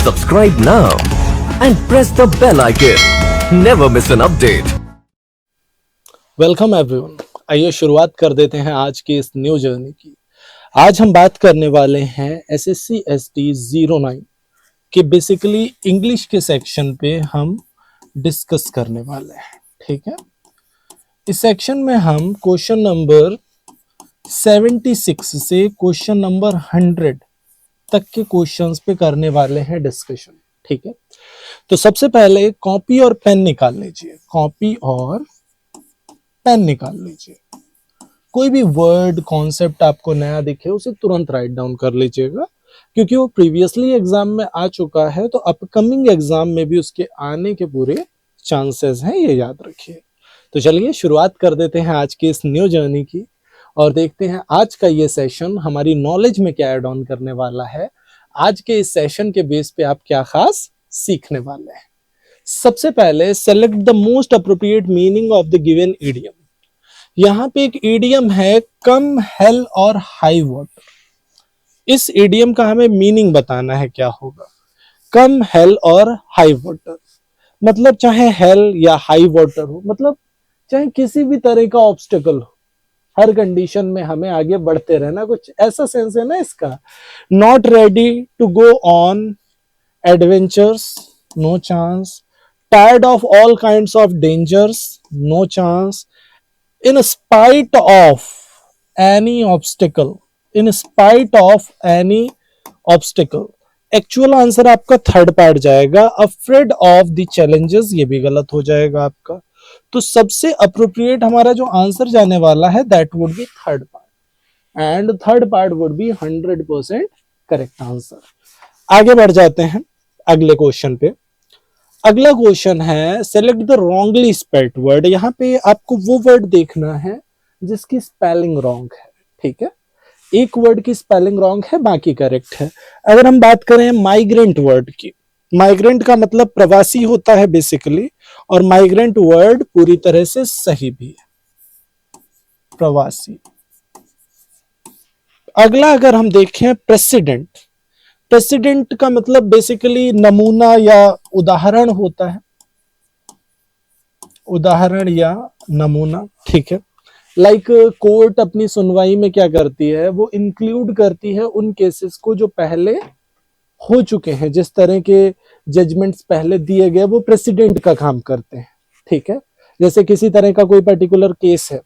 Subscribe now and press the bell icon. Never miss an update. Welcome everyone. आइए शुरुआत कर देते हैं आज की इस न्यू जर्नी की। आज हम बात करने वाले हैं एसएससी एसटी 09 कि बेसिकली इंग्लिश के सेक्शन पे हम डिस्कस करने वाले हैं। ठीक है, इस सेक्शन में हम क्वेश्चन नंबर 76 से क्वेश्चन नंबर 100 तक के क्वेश्चंस पे करने वाले हैं डिस्कशन। ठीक है, तो सबसे पहले कॉपी और पेन निकाल लीजिए। कॉपी और पेन निकाल लीजिए। कोई भी वर्ड कॉन्सेप्ट आपको नया दिखे उसे तुरंत राइट डाउन कर लीजिएगा, क्योंकि वो प्रीवियसली एग्जाम में आ चुका है, तो अपकमिंग एग्जाम में भी उसके आने के पूरे चांसेस हैं, ये याद रखिए। तो चलिए शुरुआत कर देते हैं आज की इस न्यू जर्नी की और देखते हैं आज का ये सेशन हमारी नॉलेज में क्या ऐड ऑन करने वाला है। आज के इस सेशन के बेस पे आप क्या खास सीखने वाले हैं। सबसे पहले select the most appropriate meaning of the given idiom. यहाँ पे एक इडियम है कम, हेल और हाई वाटर। इस इडियम का हमें मीनिंग बताना है क्या होगा। कम, हेल और हाई वाटर मतलब चाहे हेल या हाई वाटर हो, मतलब चाहे किसी भी तरह का ऑब्स्टेकल हो, हर कंडीशन में हमें आगे बढ़ते रहना, कुछ ऐसा सेंस है ना इसका। Not ready to go on adventures, no chance. Tired of all kinds of dangers, no chance. in spite of any obstacle, in spite of any obstacle। Actual answer आपका थर्ड पार्ट जाएगा। Afraid of the challenges, ये भी गलत हो जाएगा आपका। तो सबसे अप्रोप्रिएट हमारा जो आंसर जाने वाला है that would B third part, and third part would be 100% correct answer. आगे बढ़ जाते हैं अगले क्वेश्चन पे। अगला क्वेश्चन है select the wrongly spelled word. यहाँ पे आपको वो वर्ड देखना है जिसकी स्पेलिंग रॉन्ग है। ठीक है, एक वर्ड की स्पेलिंग रॉन्ग है, बाकी करेक्ट है। अगर हम बात करें माइग्रेंट वर्ड की, माइग्रेंट का मतलब प्रवासी होता है बेसिकली, और माइग्रेंट वर्ड पूरी तरह से सही भी है, प्रवासी। अगला अगर हम देखें प्रेसिडेंट, प्रेसिडेंट का मतलब बेसिकली नमूना या उदाहरण होता है, उदाहरण या नमूना। ठीक है, लाइक कोर्ट अपनी सुनवाई में क्या करती है, वो इंक्लूड करती है उन केसेस को जो पहले हो चुके हैं, जिस तरह के जजमेंट्स पहले दिए गए वो प्रेसिडेंट का काम करते हैं। ठीक है, जैसे किसी तरह का कोई पर्टिकुलर केस है,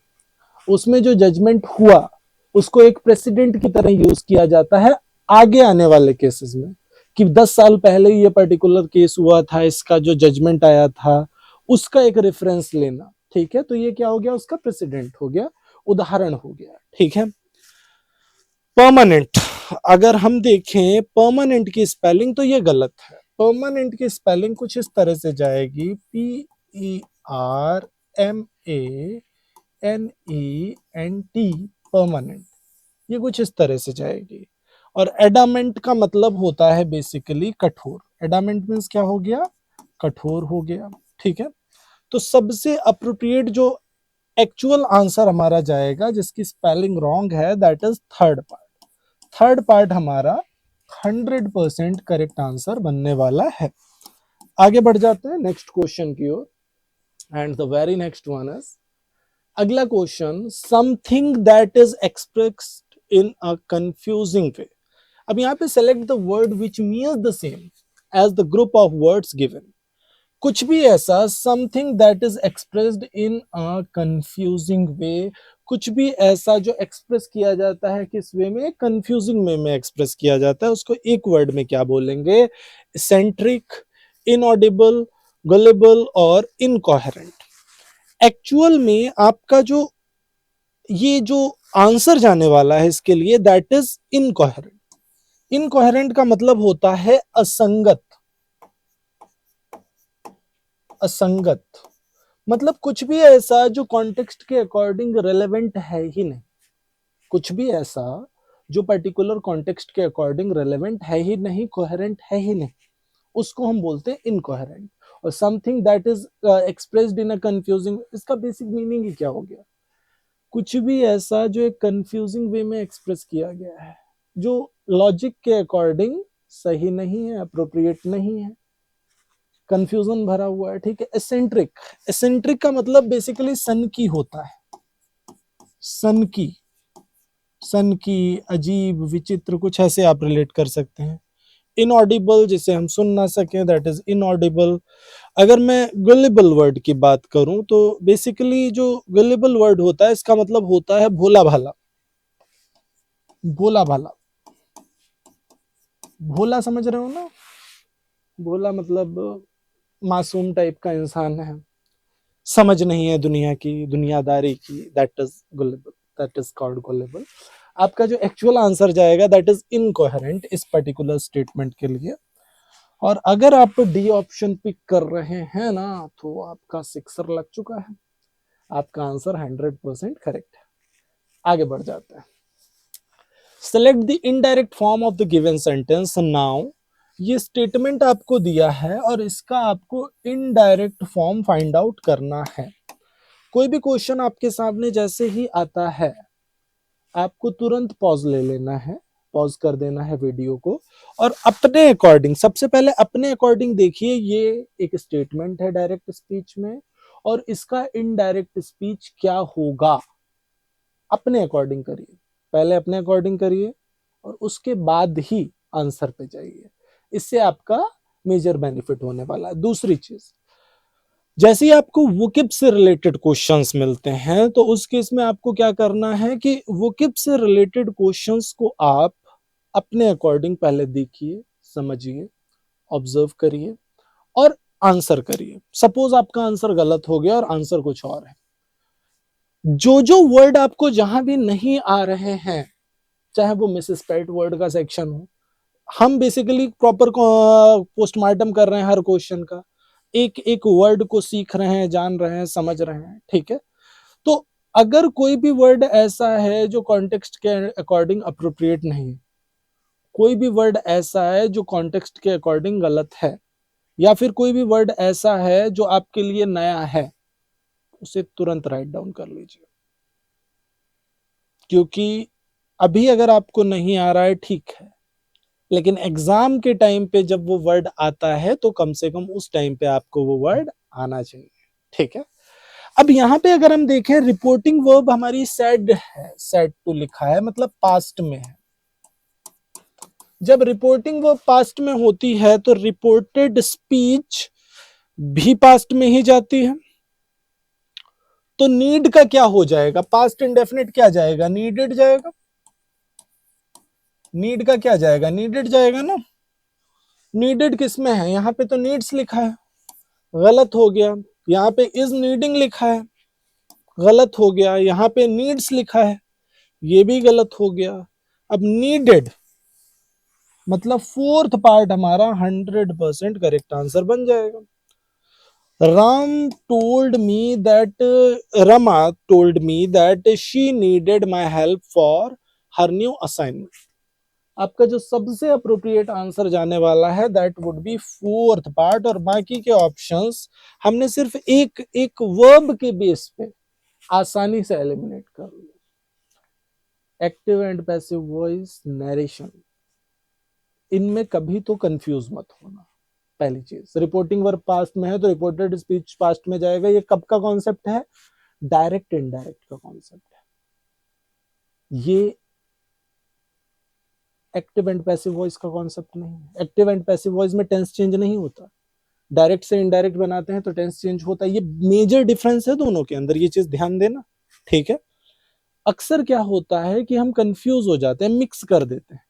उसमें जो जजमेंट हुआ उसको एक प्रेसिडेंट की तरह यूज किया जाता है आगे आने वाले केसेस में, कि 10 साल पहले ये पर्टिकुलर केस हुआ था, इसका जो जजमेंट आया था उसका एक रेफरेंस लेना। ठीक है, तो ये क्या हो गया, उसका प्रेसिडेंट हो गया, उदाहरण हो गया। ठीक है, परमानेंट, अगर हम देखें परमानेंट की स्पेलिंग तो ये गलत है। परमानेंट की स्पेलिंग कुछ इस तरह से जाएगी, PERMANENT, परमानेंट, ये कुछ इस तरह से जाएगी। और एडामेंट का मतलब होता है बेसिकली कठोर। एडामेंट मीन्स क्या हो गया, कठोर हो गया। ठीक है, तो सबसे अप्रोप्रिएट जो एक्चुअल आंसर हमारा जाएगा जिसकी स्पेलिंग रॉन्ग है that is third part. Third part हमारा 100% करेक्ट आंसर बनने वाला है। आगे बढ़ जाते हैं नेक्स्ट क्वेश्चन की ओर, and the very next one is अगला question, something that is expressed in a confusing way. अब यहाँ पे select the word which means the same as the group of words given. कुछ भी ऐसा, something that is expressed in a confusing way, कुछ भी ऐसा जो एक्सप्रेस किया जाता है किस वे में, कंफ्यूजिंग वे में एक्सप्रेस किया जाता है, उसको एक वर्ड में क्या बोलेंगे, सेंट्रिक, इनऑडिबल, गलेबल और इनकोहेरेंट। एक्चुअल में आपका जो ये जो आंसर जाने वाला है इसके लिए दैट इज इनकोहेरेंट। इनकोहेरेंट का मतलब होता है असंगत। असंगत मतलब कुछ भी ऐसा जो कॉन्टेक्स्ट के अकॉर्डिंग रेलेवेंट है ही नहीं, कुछ भी ऐसा जो पर्टिकुलर कॉन्टेक्स्ट के अकॉर्डिंग रेलेवेंट है ही नहीं, कोहेरेंट है ही नहीं, उसको हम बोलते हैं इनकोहेरेंट। और something that is expressed in a confusing, इसका बेसिक मीनिंग ही क्या हो गया, कुछ भी ऐसा जो एक कंफ्यूजिंग वे में एक्सप्रेस किया गया है, जो लॉजिक के अकॉर्डिंग सही नहीं है, अप्रोप्रिएट नहीं है, कंफ्यूजन भरा हुआ है, ठीक है। एसेंट्रिक, एसेंट्रिक का मतलब बेसिकली सन की होता है, सन की, सन की, अजीब, विचित्र, कुछ ऐसे आप रिलेट कर सकते हैं। इनऑडिबल, जिसे हम सुन ना सके, दैट इज इनऑडिबल। अगर मैं गुलिबल वर्ड की बात करूं तो बेसिकली जो गुलिबल वर्ड होता है इसका मतलब होता है भोला भाला, भोला भाला, भोला समझ रहे हो ना, भोला मतलब मासूम टाइप का इंसान है, समझ नहीं है दुनिया की, दुनियादारी की, that is गुलिबल, that is called गुलिबल। आपका जो एक्चुअल आंसर जाएगा दैट इज इनकोहेरेंट इस पर्टिकुलर स्टेटमेंट के लिए। और अगर आप डी ऑप्शन पिक कर रहे हैं ना तो आपका सिक्सर लग चुका है, आपका आंसर 100% करेक्ट है। आगे बढ़ जाते हैं। Select the indirect form of the given sentence now. ये स्टेटमेंट आपको दिया है और इसका आपको इनडायरेक्ट फॉर्म फाइंड आउट करना है। कोई भी क्वेश्चन आपके सामने जैसे ही आता है आपको तुरंत पॉज ले लेना है, पॉज कर देना है वीडियो को और अपने अकॉर्डिंग, सबसे पहले अपने अकॉर्डिंग देखिए ये एक स्टेटमेंट है डायरेक्ट स्पीच में और इसका इनडायरेक्ट स्पीच क्या होगा, अपने अकॉर्डिंग करिए, पहले अपने अकॉर्डिंग करिए और उसके बाद ही आंसर पे जाइए। इससे आपका मेजर बेनिफिट होने वाला है। दूसरी चीज, जैसे ही आपको वोकिब से रिलेटेड क्वेश्चंस मिलते हैं तो उस केस में आपको क्या करना है कि वोकिब से रिलेटेड क्वेश्चंस को आप अपने अकॉर्डिंग पहले देखिए, समझिए, ऑब्जर्व करिए और आंसर करिए। सपोज आपका आंसर गलत हो गया और आंसर कुछ और है, जो वर्ड आपको जहां भी नहीं आ रहे हैं, चाहे वो मिसस्पेल्ड वर्ड का सेक्शन हो, हम बेसिकली प्रॉपर पोस्टमार्टम कर रहे हैं हर क्वेश्चन का, एक एक वर्ड को सीख रहे हैं, जान रहे हैं, समझ रहे हैं, ठीक है। तो अगर कोई भी वर्ड ऐसा है जो कॉन्टेक्स्ट के अकॉर्डिंग अप्रोप्रिएट नहीं, कोई भी वर्ड ऐसा है जो कॉन्टेक्स्ट के अकॉर्डिंग गलत है, या फिर कोई भी वर्ड ऐसा है जो आपके लिए नया है, उसे तुरंत राइट डाउन कर लीजिए। क्योंकि अभी अगर आपको नहीं आ रहा है ठीक है, लेकिन एग्जाम के टाइम पे जब वो वर्ड आता है तो कम से कम उस टाइम पे आपको वो वर्ड आना चाहिए, ठीक है। अब यहाँ पे अगर हम देखें रिपोर्टिंग वर्ब हमारी सेड है, सेड टू लिखा है मतलब पास्ट में है। जब रिपोर्टिंग वर्ब पास्ट में होती है तो रिपोर्टेड स्पीच भी पास्ट में ही जाती है। तो नीड का क्या हो जाएगा, पास्ट इंडेफिनिट क्या जाएगा, नीडेड जाएगा। नीड का क्या जाएगा, नीडेड जाएगा ना। नीडेड किस में है, यहाँ पे तो नीड्स लिखा है, गलत हो गया। यहाँ पे इज नीडिंग लिखा है, गलत हो गया। यहाँ पे नीड्स लिखा है, ये भी गलत हो गया। अब नीडेड मतलब फोर्थ पार्ट हमारा 100% करेक्ट आंसर बन जाएगा। Ram told me that, Rama told me that she needed my help for her new assignment. आपका जो सबसे अप्रोप्रिएट आंसर जाने वाला है that would B fourth part, और बाकी के ऑप्शंस हमने सिर्फ एक एक वर्ब के बेस पे आसानी से एलिमिनेट कर लिया। Active and passive voice, narration, इनमें कभी तो कंफ्यूज मत होना। पहली चीज, रिपोर्टिंग वर्ब पास्ट में है तो रिपोर्टेड स्पीच पास्ट में जाएगा। ये कब का कॉन्सेप्ट है, डायरेक्ट इनडायरेक्ट का कॉन्सेप्ट है। ये एक्टिव एंड पैसिव वॉइस का कॉन्सेप्ट नहीं है। एक्टिव एंड पैसिव वॉइस में टेंस चेंज नहीं होता, डायरेक्ट से इनडायरेक्ट बनाते हैं तो टेंस चेंज होता है। ये मेजर डिफरेंस है दोनों के अंदर, ये चीज ध्यान देना, ठीक है। अक्सर क्या होता है कि हम कंफ्यूज हो जाते हैं, मिक्स कर देते हैं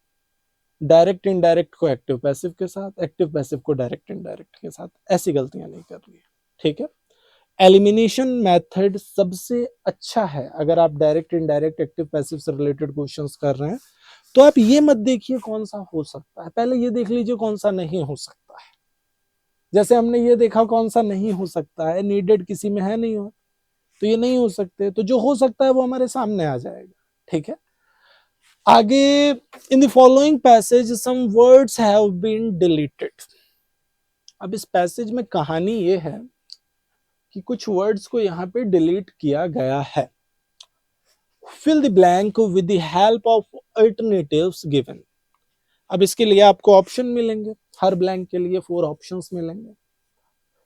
डायरेक्ट इनडायरेक्ट को एक्टिव पैसिव के साथ, एक्टिव पैसिव को डायरेक्ट इनडायरेक्ट के साथ। ऐसी गलतियां नहीं करनी है, ठीक है। एलिमिनेशन मेथड सबसे अच्छा है अगर आप डायरेक्ट इनडायरेक्ट एक्टिव पैसिव से रिलेटेड क्वेश्चंस कर रहे हैं तो आप ये मत देखिए कौन सा हो सकता है, पहले ये देख लीजिए कौन सा नहीं हो सकता है। जैसे हमने ये देखा कौन सा नहीं हो सकता है, नीडेड किसी में है नहीं हो तो ये नहीं हो सकते, तो जो हो सकता है वो हमारे सामने आ जाएगा, ठीक है। आगे, in the following passage some words have been deleted. अब इस पैसेज में कहानी ये है कि कुछ वर्ड्स को यहाँ पे डिलीट किया गया है। Fill the blank with the help of alternatives given. अब इसके लिए आपको ऑप्शन मिलेंगे, हर ब्लैंक के लिए 4 ऑप्शंस मिलेंगे।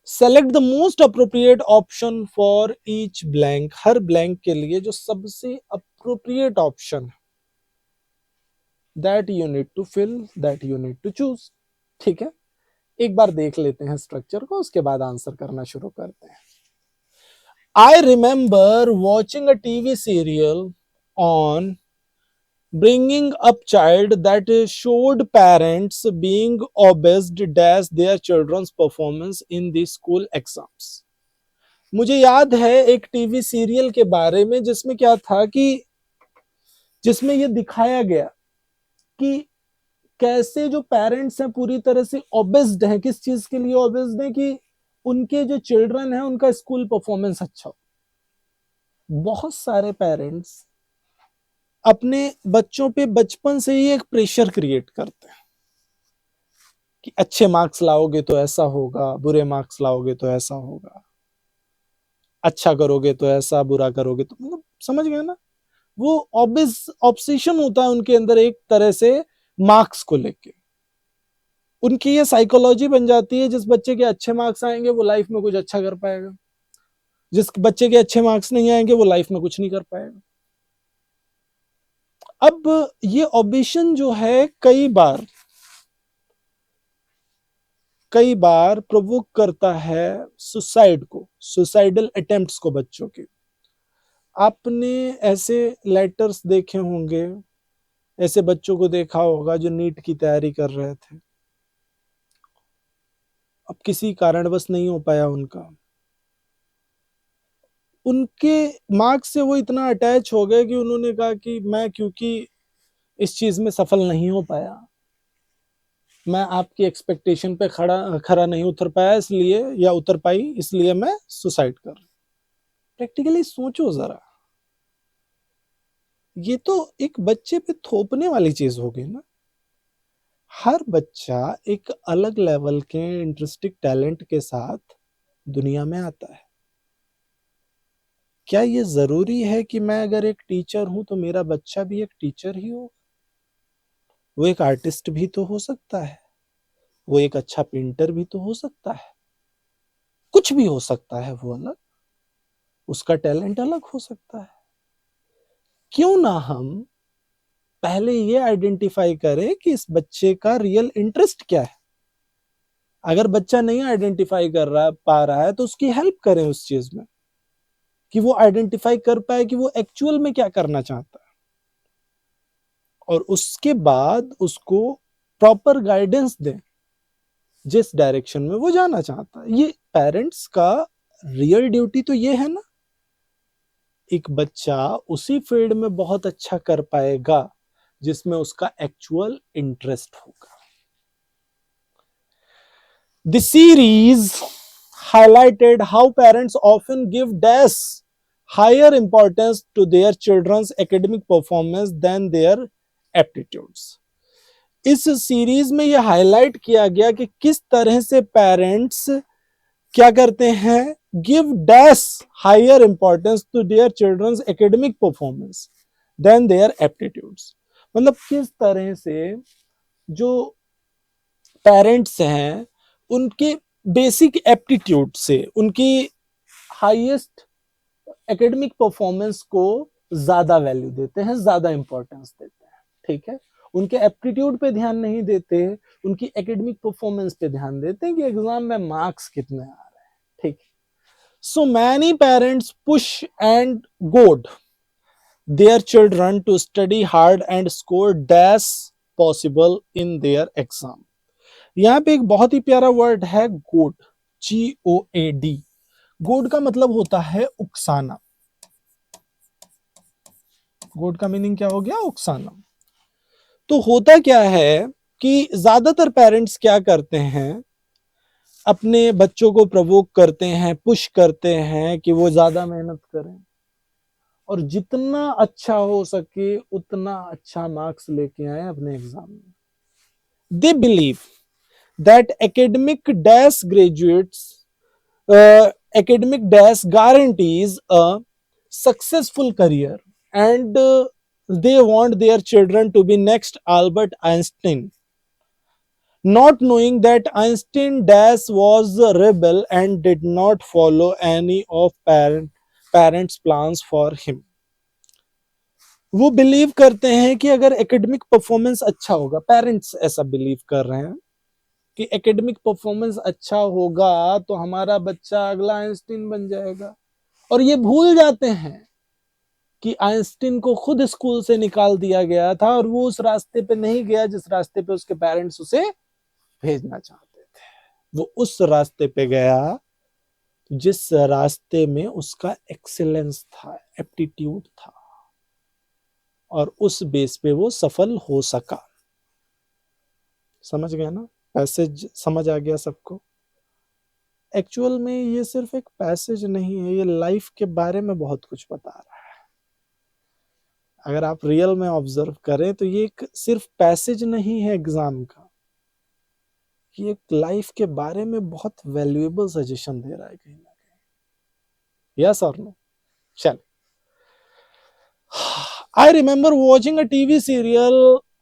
Select the most appropriate option for each blank, हर ब्लैंक के लिए जो सबसे अप्रोप्रिएट ऑप्शन है, that you need to fill, that you need to choose. ठीक है, एक बार देख लेते हैं स्ट्रक्चर को, उसके बाद आंसर करना शुरू करते हैं। I remember watching a TV serial on bringing up child that showed parents being obsessed dash their children's performance in the school exams। मुझे याद है एक टीवी सीरियल के बारे में जिसमें क्या था कि जिसमें ये दिखाया गया कि कैसे जो पेरेंट्स हैं पूरी तरह से ऑब्सेस्ड हैं, किस चीज के लिए ऑब्सेस्ड हैं कि उनके जो चिल्ड्रन है उनका स्कूल परफॉर्मेंस अच्छा हो। बहुत सारे पेरेंट्स अपने बच्चों पे बचपन से ही एक प्रेशर क्रिएट करते हैं कि अच्छे मार्क्स लाओगे तो ऐसा होगा, बुरे मार्क्स लाओगे तो ऐसा होगा, अच्छा करोगे तो ऐसा, बुरा करोगे तो, मतलब समझ गए ना, वो ऑब्सेशन होता है उनके अंदर एक तरह से मार्क्स को लेके। उनकी ये साइकोलॉजी बन जाती है, जिस बच्चे के अच्छे मार्क्स आएंगे वो लाइफ में कुछ अच्छा कर पाएगा, जिस बच्चे के अच्छे मार्क्स नहीं आएंगे वो लाइफ में कुछ नहीं कर पाएगा। अब ये ऑब्सेशन जो है कई बार प्रोवोक करता है सुसाइड को, सुसाइडल अटेम्प्ट्स को बच्चों के। आपने ऐसे लेटर्स देखे होंगे, ऐसे बच्चों को देखा होगा जो नीट की तैयारी कर रहे थे, अब किसी कारणवश नहीं हो पाया उनका, उनके मार्क्स से वो इतना अटैच हो गए कि उन्होंने कहा कि मैं क्योंकि इस चीज में सफल नहीं हो पाया, मैं आपकी एक्सपेक्टेशन पे खरा नहीं उतर पाया, इसलिए या उतर पाई, इसलिए मैं सुसाइड कर रहा हूं। प्रैक्टिकली सोचो जरा, ये तो एक बच्चे पे थोपने वाली चीज हो गई ना। हर बच्चा एक अलग लेवल के इंटरेस्टिंग टैलेंट के साथ दुनिया में आता है। क्या ये जरूरी है कि मैं अगर एक टीचर हूं तो मेरा बच्चा भी एक टीचर ही हो? वो एक आर्टिस्ट भी तो हो सकता है, वो एक अच्छा पेंटर भी तो हो सकता है, कुछ भी हो सकता है, वो अलग, उसका टैलेंट अलग हो सकता है। क्यों ना हम पहले ये आइडेंटिफाई करें कि इस बच्चे का रियल इंटरेस्ट क्या है। अगर बच्चा नहीं आइडेंटिफाई पा रहा है तो उसकी हेल्प करें उस चीज में, कि वो आइडेंटिफाई कर पाए कि वो एक्चुअल में क्या करना चाहता है, और उसके बाद उसको प्रॉपर गाइडेंस दें जिस डायरेक्शन में वो जाना चाहता है। ये पेरेंट्स का रियल ड्यूटी तो ये है ना। एक बच्चा उसी फील्ड में बहुत अच्छा कर पाएगा जिसमें उसका एक्चुअल इंटरेस्ट होगा। The series highlighted how parents often give dash higher importance to their children's academic performance than their aptitudes। इस सीरीज में यह हाईलाइट किया गया कि किस तरह से पेरेंट्स क्या करते हैं, give dash higher importance to their children's academic performance than their aptitudes. मतलब किस तरह से जो पेरेंट्स हैं उनके बेसिक एप्टीट्यूड से उनकी हाईएस्ट एकेडमिक परफॉर्मेंस को ज्यादा वैल्यू देते हैं, ज्यादा इंपॉर्टेंस देते हैं। ठीक है, उनके एप्टीट्यूड पे ध्यान नहीं देते, उनकी एकेडमिक परफॉर्मेंस पे ध्यान देते हैं कि एग्जाम में मार्क्स कितने आ रहे हैं। ठीक, so many parents push and goad their children to study hard and score dash possible in their exam. यहाँ पे एक बहुत ही प्यारा वर्ड है गोड, GOAD। गोड का मतलब होता है उकसाना। गोड का मीनिंग क्या हो गया? उकसाना। तो होता क्या है कि ज्यादातर पेरेंट्स क्या करते हैं, अपने बच्चों को प्रवोक करते हैं, पुश करते हैं कि वो ज्यादा मेहनत करें और जितना अच्छा हो सके उतना अच्छा मार्क्स लेके आए अपने एग्जाम में। They believe that academic dash guarantees a successful career, and they want their children to be next Albert Einstein not knowing that Einstein Dash was a rebel and did not follow any of parents plans for him. वो believe करते हैं कि अगर academic performance अच्छा होगा, parents ऐसा believe कर रहे हैं कि एकेडमिक परफॉर्मेंस अच्छा होगा तो हमारा बच्चा अगला आइंस्टीन बन जाएगा, और ये भूल जाते हैं कि आइंस्टीन को खुद स्कूल से निकाल दिया गया था और वो उस रास्ते पे नहीं गया जिस रास्ते पे उसके पेरेंट्स उसे भेजना चाहते थे। वो उस रास्ते पे गया जिस रास्ते में उसका एक्सीलेंस था, एप्टीट्यूड था, और उस बेस पे वो सफल हो सका। समझ गए ना? पैसेज समझ आ गया सबको? एक्चुअल में ये सिर्फ एक पैसेज नहीं है, ये लाइफ के बारे में बहुत कुछ बता रहा है। अगर आप रियल में ऑब्जर्व करें तो ये एक सिर्फ पैसेज नहीं है एग्जाम का, ये एक लाइफ के बारे में बहुत वैल्यूएबल सजेशन दे रहा है कहीं ना कहीं। यस और नो? चल, I remember watching a TV serial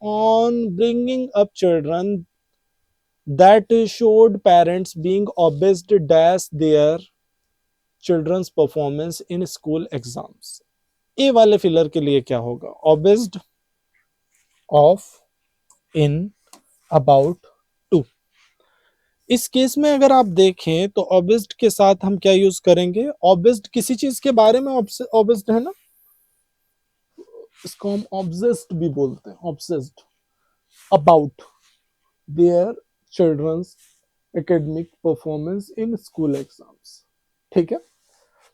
on bringing up children that showed parents being obsessed dash their children's performance in school exams. ए वाले फिलर के लिए क्या होगा? obsessed of, in, about, to. इस केस में अगर आप देखें तो obsessed के साथ हम क्या यूज करेंगे? obsessed किसी चीज के बारे में obsessed है ना, इसको हम obsessed भी बोलते हैं, obsessed about their children's academic performance in school exams. ठीक है,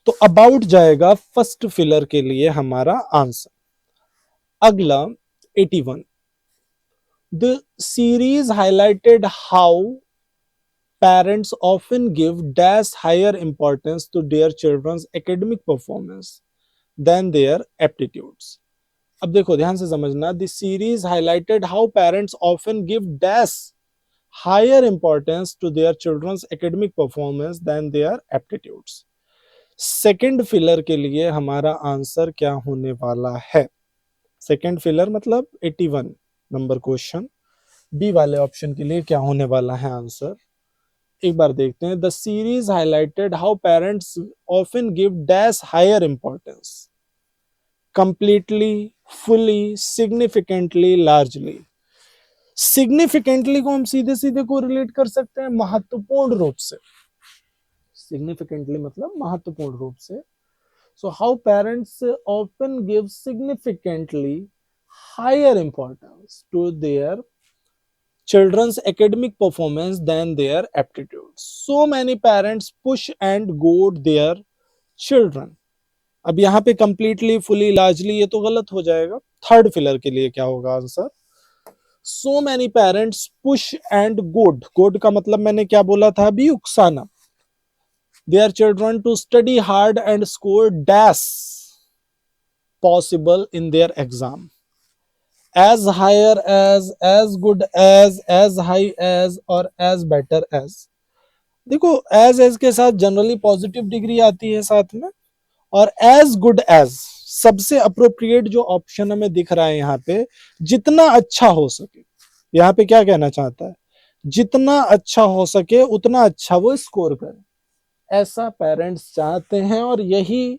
तो अबाउट जाएगा फर्स्ट फिलर के लिए हमारा आंसर। अगला 81, the series highlighted how parents often give dash higher importance to their children's academic performance than their aptitudes. अब देखो ध्यान से समझना, the series highlighted how parents often give dash higher importance to their children's academic performance than their aptitudes. Second filler के लिए हमारा answer क्या होने वाला है? सेकेंड फिलर मतलब 81 नंबर क्वेश्चन, बी वाले ऑप्शन के लिए क्या होने वाला है आंसर? एक बार देखते हैं। The series highlighted how parents often give dash higher importance, completely, fully, significantly, largely. Significantly को हम सीधे सीधे को रिलेट कर सकते हैं महत्वपूर्ण रूप से, सिग्निफिकेंटली मतलब महत्वपूर्ण रूप से। So how parents often give significantly higher importance to their children's academic performance than their aptitudes. So many parents push and goad their children. अब यहाँ पे completely, fully, largely ये तो गलत हो जाएगा। थर्ड फिलर के लिए क्या होगा answer? So many parents push and goad. goad का मतलब मैंने क्या बोला था अभी? उकसाना। Their children to study hard and score dash possible in their exam. As higher as good as high as और as better as। देखो as के साथ जनरली पॉजिटिव डिग्री आती है साथ में, और as good as सबसे अप्रोप्रिएट जो ऑप्शन हमें दिख रहा है यहाँ पे, जितना अच्छा हो सके। यहाँ पे क्या कहना चाहता है? जितना अच्छा हो सके उतना अच्छा वो स्कोर करे, ऐसा पेरेंट्स चाहते हैं। और यही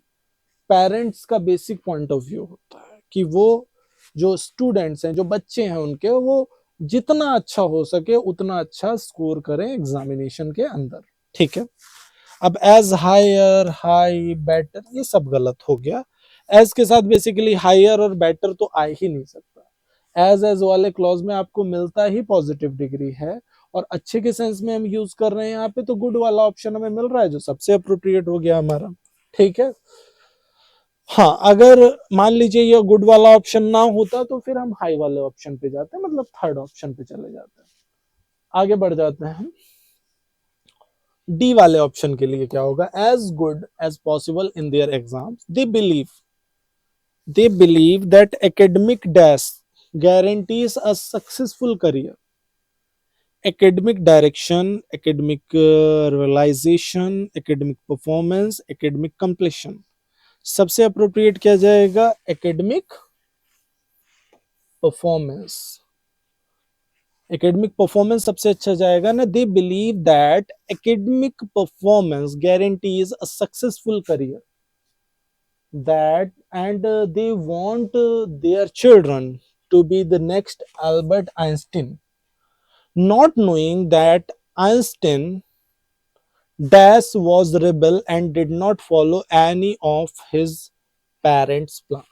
पेरेंट्स का बेसिक पॉइंट ऑफ व्यू होता है कि वो जो स्टूडेंट्स हैं, जो बच्चे हैं उनके, वो जितना अच्छा हो सके उतना अच्छा स्कोर करें एग्जामिनेशन के अंदर। ठीक है, अब एज हायर, हाई, बेटर ये सब गलत हो गया। एज के साथ बेसिकली हायर और बेटर तो आ ही नहीं सकता। एज वाले क्लॉज में आपको मिलता ही पॉजिटिव डिग्री है, और अच्छे के सेंस में हम यूज कर रहे हैं यहाँ पे, तो गुड वाला ऑप्शन हमें मिल रहा है जो सबसे अप्रोप्रिएट हो गया हमारा। ठीक है, हाँ, अगर मान लीजिए ये गुड वाला ऑप्शन ना होता तो फिर हम हाई वाले ऑप्शन पे जाते हैं, मतलब थर्ड ऑप्शन पे चले जाते हैं। आगे बढ़ जाते हैं हम। डी वाले ऑप्शन के लिए क्या होगा? As good as possible in their exams, they believe that academic dash guarantees a successful career. Academic direction, academic realization, academic performance, academic completion. सबसे अप्रोप्रिएट क्या जाएगा? एकेडमिक परफॉर्मेंस, एकेडमिक परफॉर्मेंस सबसे अच्छा जाएगा ना. दे believe that academic performance guarantees a successful career, that and they want their children to be the next Albert Einstein, not knowing that Einstein dash was rebel and did not follow any of his parents' plan.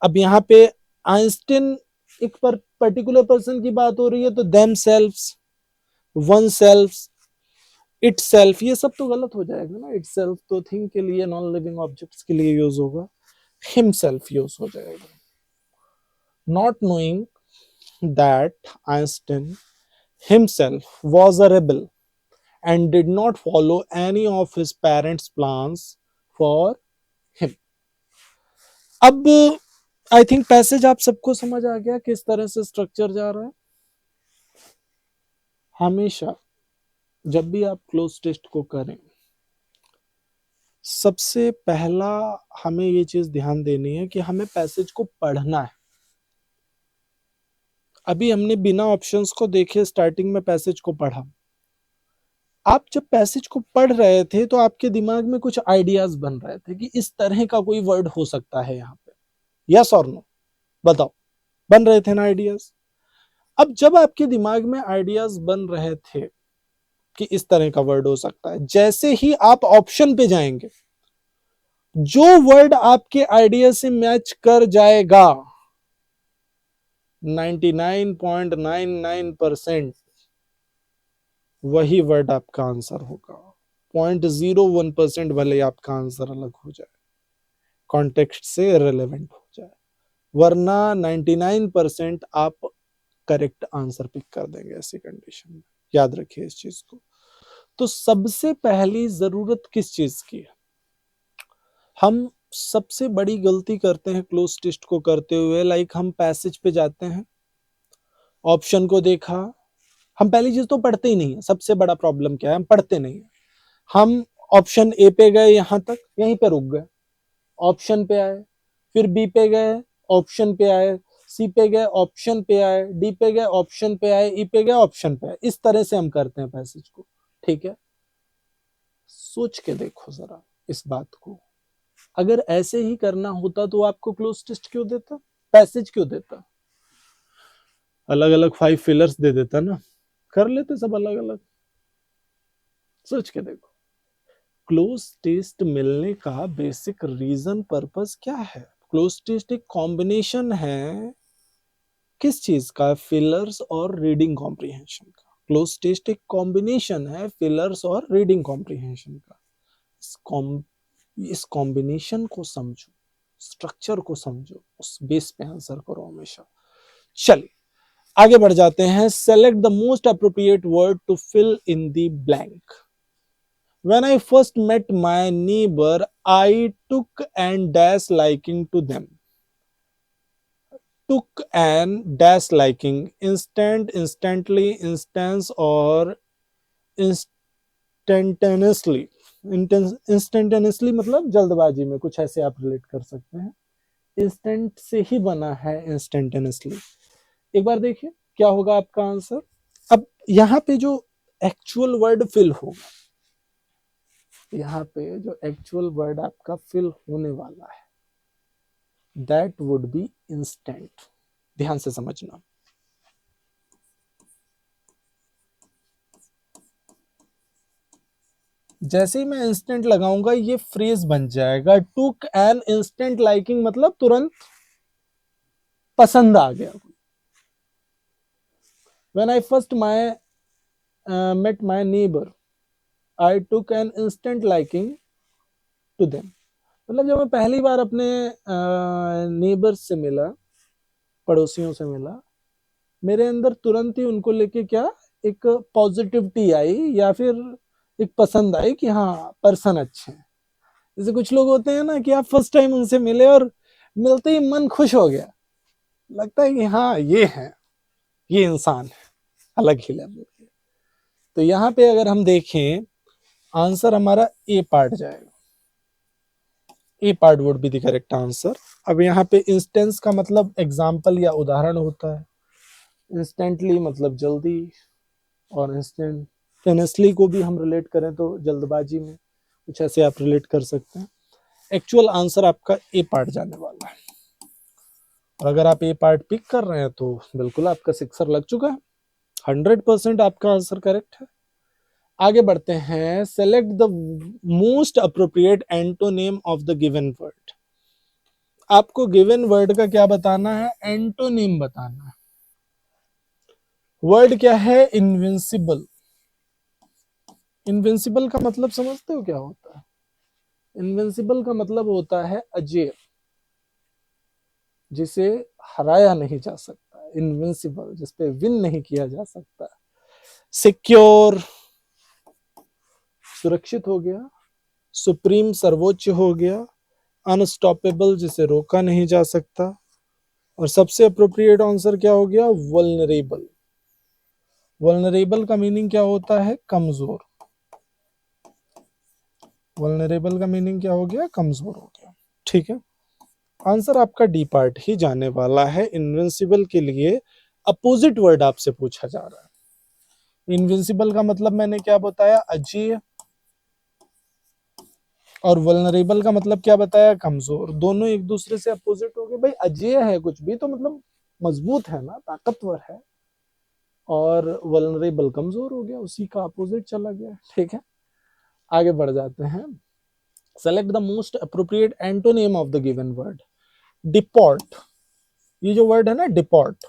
अब यहाँ पे Einstein एक particular person की बात हो रही है, तो themselves, oneself, itself, ये सब तो गलत हो जाएगा ना. इट सेल्फ तो थिंग के लिए, नॉन लिविंग ऑब्जेक्ट्स के लिए यूज होगा. हिमसेल्फ यूज हो जाएगा. Not knowing that Einstein himself was a rebel and did not follow any of his parents' plans for him. अब आई थिंक पैसेज आप सबको समझ आ गया किस तरह से स्ट्रक्चर जा रहा है. हमेशा जब भी आप क्लोज टेस्ट को करें, सबसे पहला हमें ये चीज ध्यान देनी है कि हमें पैसेज को पढ़ना है. अभी हमने बिना ऑप्शंस को देखे स्टार्टिंग में पैसेज को पढ़ा. आप जब पैसेज को पढ़ रहे थे तो आपके दिमाग में कुछ आइडियाज बन रहे थे कि इस तरह का कोई वर्ड हो सकता है यहाँ पे. यस और नो, बताओ, बन रहे थे ना आइडियाज. अब जब आपके दिमाग में आइडियाज बन रहे थे कि इस तरह का वर्ड हो सकता है, जैसे ही आप ऑप्शन पे जाएंगे, जो वर्ड आपके आइडिया से मैच कर जाएगा, 99.99% वही वर्ड आपका आंसर होगा. 0.01% भले आपका आंसर अलग हो जाए, कॉन्टेक्स्ट से रिलेवेंट हो जाए, वरना 99% आप करेक्ट आंसर पिक कर देंगे ऐसी कंडीशन में. याद रखिए इस चीज को. तो सबसे पहली जरूरत किस चीज की है? हम सबसे बड़ी गलती करते हैं क्लोज टेस्ट को करते हुए. लाइक हम पैसेज पे जाते हैं, ऑप्शन को देखा, हम पहली चीज तो पढ़ते ही नहीं है. सबसे बड़ा प्रॉब्लम क्या है? हम पढ़ते नहीं है. हम ऑप्शन ए पे गए, यहां तक, यहीं पे रुक गए. ऑप्शन पे आए, फिर बी पे गए, ऑप्शन पे आए, सी पे गए, ऑप्शन पे आए, डी पे गए, ऑप्शन पे आए, ई पे गए, ऑप्शन पे आए. इस तरह से हम करते हैं पैसेज को. ठीक है, सोच के देखो जरा इस बात को. अगर ऐसे ही करना होता तो आपको क्लोज टेस्ट क्यों देता, पैसेज क्यों देता? अलग अलग 5 फिलर्स दे देता ना, कर लेते सब अलग अलग. सोच के देखो, क्लोज टेस्ट मिलने का बेसिक रीजन, पर्पस क्या है? क्लोज टेस्ट एक कॉम्बिनेशन है किस चीज का? फिलर्स और रीडिंग कॉम्प्रिहेंशन का. क्लोज टेस्ट एक कॉम्बिनेशन है फिलर्स और रीडिंग कॉम्प्रिहेंशन का. इस कॉम्बिनेशन को समझो, स्ट्रक्चर को समझो, उस बेस पे आंसर करो हमेशा. चलिए आगे बढ़ जाते हैं. Select the most appropriate word to fill in the blank. When I first met my neighbor, I took an dash liking to them. Took an dash liking, instant, instantly, instance or instantaneously. Instantaneously मतलब जल्दबाजी में, कुछ ऐसे आप relate कर सकते हैं. Instant से ही बना है इंस्टेंटेनियसली. एक बार देखिए क्या होगा आपका आंसर. अब यहाँ पे जो एक्चुअल वर्ड फिल होगा, यहाँ पे जो एक्चुअल वर्ड आपका फिल होने वाला है, दैट वुड बी इंस्टेंट. ध्यान से समझना. जैसे ही मैं इंस्टेंट लगाऊंगा ये फ्रेज बन जाएगा. टुक एन इंस्टेंट लाइकिंग मतलब तुरंत पसंद आ गया. When I first met my neighbor, I took an instant liking to them. मतलब जब मैं पहली बार अपने नेबर से मिला, पड़ोसियों से मिला, मेरे अंदर तुरंत ही उनको लेके क्या एक पॉजिटिविटी आई या फिर एक पसंद आई कि हाँ पर्सन अच्छे हैं. जैसे कुछ लोग होते हैं ना कि आप फर्स्ट टाइम उनसे मिले और मिलते ही मन खुश हो गया, लगता है कि हाँ ये है, ये इंसान है अलग ही लेवल के. तो यहाँ पे अगर हम देखें आंसर हमारा ए पार्ट जाएगा. A part would be the correct answer. अब यहाँ पे इंस्टेंस का मतलब एग्जाम्पल या उदाहरण होता है. इंस्टेंटली मतलब जल्दी, और इंस्टेंटेनियसली को भी हम रिलेट करें तो जल्दबाजी में, कुछ ऐसे आप रिलेट कर सकते हैं। एक्चुअल आंसर आपका ए पार्ट जाने वाला है, और अगर आप ए पार्ट पिक कर रहे हैं तो बिल्कुल आपका सिक्सर लग चुका है, 100% आपका आंसर करेक्ट है। आगे बढ़ते हैं। Select the most appropriate antonym of the given word. आपको गिवन वर्ड का क्या बताना है? एंटोनिम बताना है। वर्ड क्या है? इनविंसिबल। इनविंसिबल का मतलब समझते हो क्या होता है? इनविंसिबल का मतलब होता है अजेय, जिसे हराया नहीं जा सकता। इनविंसिबल, जिसपे विन नहीं किया जा सकता। सिक्योर, सुरक्षित हो गया। सुप्रीम, सर्वोच्च हो गया। अनस्टॉपेबल, जिसे रोका नहीं जा सकता। और सबसे अप्रोप्रिएट आंसर क्या हो गया? वल्नरेबल। वल्नरेबल का मीनिंग क्या होता है? कमजोर। वल्नरेबल का मीनिंग क्या हो गया? कमजोर हो गया। ठीक है, आंसर आपका डी पार्ट ही जाने वाला है। इनविंसिबल के लिए अपोजिट वर्ड आपसे पूछा जा रहा है। इनविंसिबल का मतलब मैंने क्या बताया? अजेय। और वल्नरेबल का मतलब क्या बताया? कमजोर। दोनों एक दूसरे से अपोजिट हो गए। भाई अजेय है कुछ भी तो मतलब मजबूत है ना, ताकतवर है, और वल्नरेबल कमजोर हो गया, उसी का अपोजिट चला गया। ठीक है, आगे बढ़ जाते हैं। Select the most appropriate antonym of the given word. Deport, ये जो वर्ड है ना डिपोर्ट,